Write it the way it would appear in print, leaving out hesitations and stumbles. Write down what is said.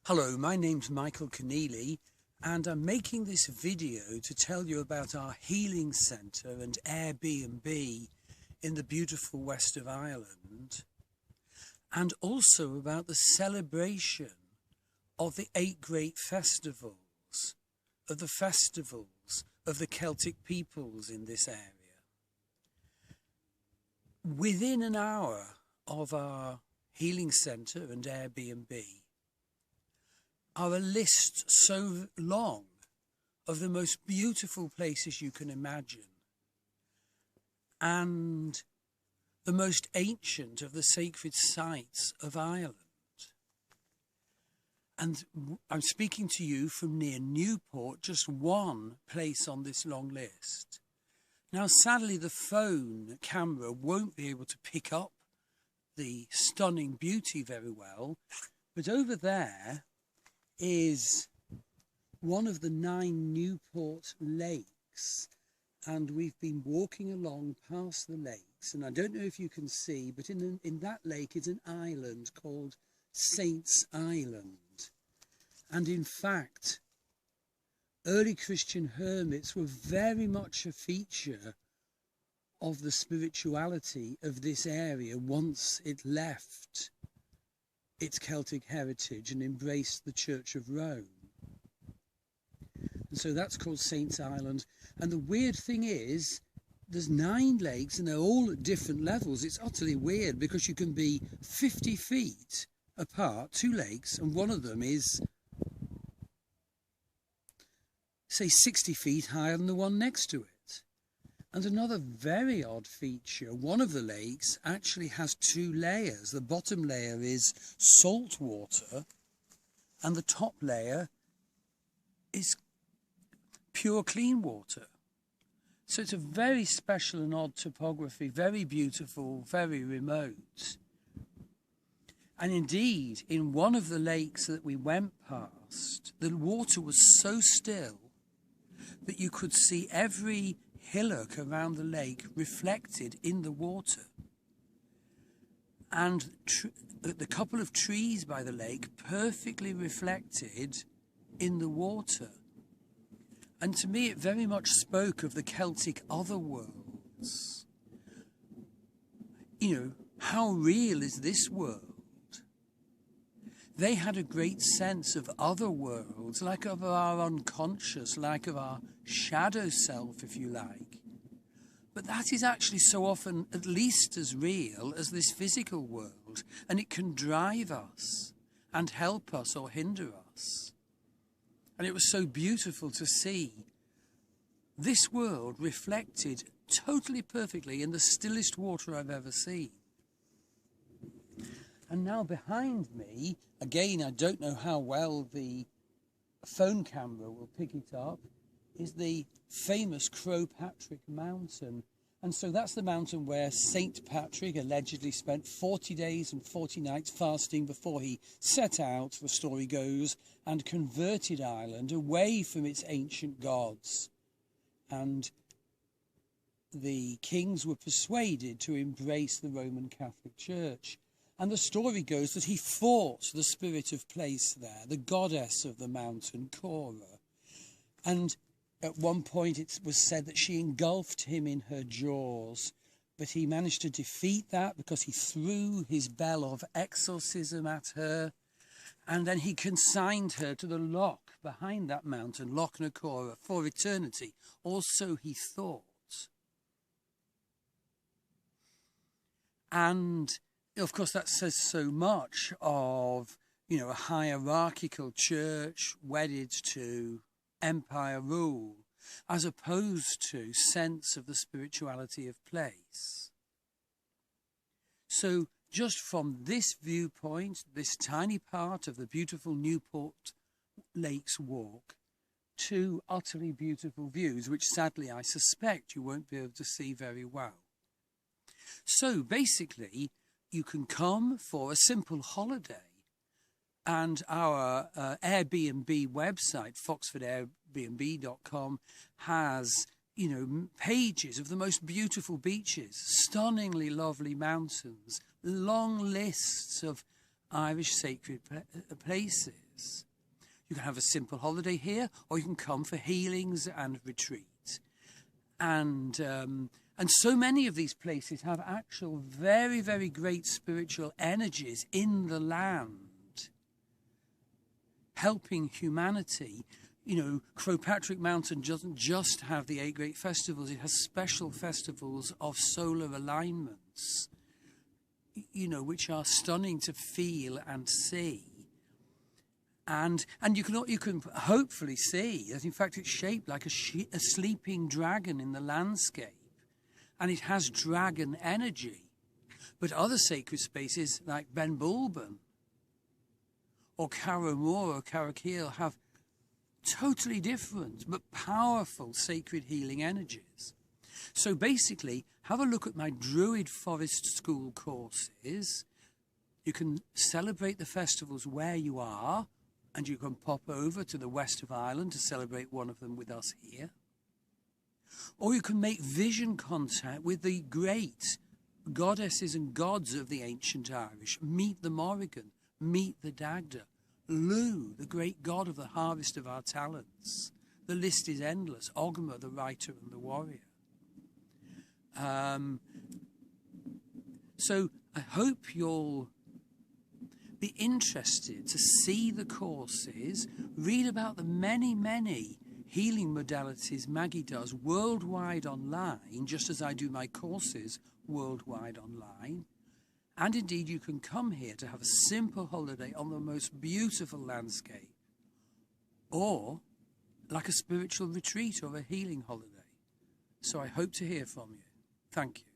Hello, my name's Michael Conneely, and I'm making this video to tell you about our healing centre and Airbnb in the beautiful west of Ireland, and also about the celebration of the 8 great festivals, of the Celtic peoples in this area. Within an hour of our healing centre and Airbnb are a list so long of the most beautiful places you can imagine and the most ancient of the sacred sites of Ireland. And I'm speaking to you from near Newport, just one place on this long list. Now, sadly, the phone camera won't be able to pick up the stunning beauty very well, but over there is one of the 9 Newport lakes, and we've been walking along past the lakes, and I don't know if you can see, but in that lake is an island called Saints Island. And in fact, early Christian hermits were very much a feature of the spirituality of this area once it left its Celtic heritage and embraced the Church of Rome. And so that's called Saints Island. And the weird thing is, there's 9 lakes and they're all at different levels. It's utterly weird because you can be 50 feet apart, 2 lakes, and one of them is, say, 60 feet higher than the one next to it. And another very odd feature, one of the lakes actually has 2 layers. The bottom layer is salt water and the top layer is pure clean water. So it's a very special and odd topography, very beautiful, very remote. And indeed, in one of the lakes that we went past, the water was so still that you could see every hillock around the lake reflected in the water. And the couple of trees by the lake perfectly reflected in the water. And to me, it very much spoke of the Celtic otherworlds. You know, how real is this world? They had a great sense of other worlds, like of our unconscious, like of our shadow self, if you like. But that is actually so often at least as real as this physical world, and it can drive us and help us or hinder us. And it was so beautiful to see this world reflected totally perfectly in the stillest water I've ever seen. And now behind me, again, I don't know how well the phone camera will pick it up, is the famous Croagh Mountain. And so that's the mountain where Saint Patrick allegedly spent 40 days and 40 nights fasting before he set out, the story goes, and converted Ireland away from its ancient gods. And the kings were persuaded to embrace the Roman Catholic Church. And the story goes that he fought the spirit of place there, the goddess of the mountain, Croagh. And at one point it was said that she engulfed him in her jaws, but he managed to defeat that because he threw his bell of exorcism at her, and then he consigned her to the loch behind that mountain, Lughnasadh, for eternity. Also, he thought. And of course, that says so much of, you know, a hierarchical church wedded to empire rule, as opposed to sense of the spirituality of place. So just from this viewpoint, this tiny part of the beautiful Newport Lakes walk, 2 utterly beautiful views, which sadly I suspect you won't be able to see very well. So basically, you can come for a simple holiday, and our Airbnb website, foxfordairbnb.com, has, you know, pages of the most beautiful beaches, stunningly lovely mountains, long lists of Irish sacred places. You can have a simple holiday here, or you can come for healings and retreat. And so many of these places have actual very, very great spiritual energies in the land, helping humanity. You know, Croagh Mountain doesn't just have the 8 great festivals, it has special festivals of solar alignments, you know, which are stunning to feel and see. And you can hopefully see that, in fact, it's shaped like a sleeping dragon in the landscape, and it has dragon energy. But other sacred spaces like Ben Bulben or Carramore or Carrakiel have totally different but powerful sacred healing energies. So basically, have a look at my Druid Forest School courses. You can celebrate the festivals where you are, and you can pop over to the west of Ireland to celebrate one of them with us here. Or you can make vision contact with the great goddesses and gods of the ancient Irish. Meet the Morrigan, meet the Dagda, Lu, the great god of the harvest of our talents. The list is endless. Ogma, the writer and the warrior. So I hope you'll be interested to see the courses, read about the many, many healing modalities Maggie does worldwide online, just as I do my courses worldwide online. And indeed, you can come here to have a simple holiday on the most beautiful landscape, or like a spiritual retreat or a healing holiday. So I hope to hear from you. Thank you.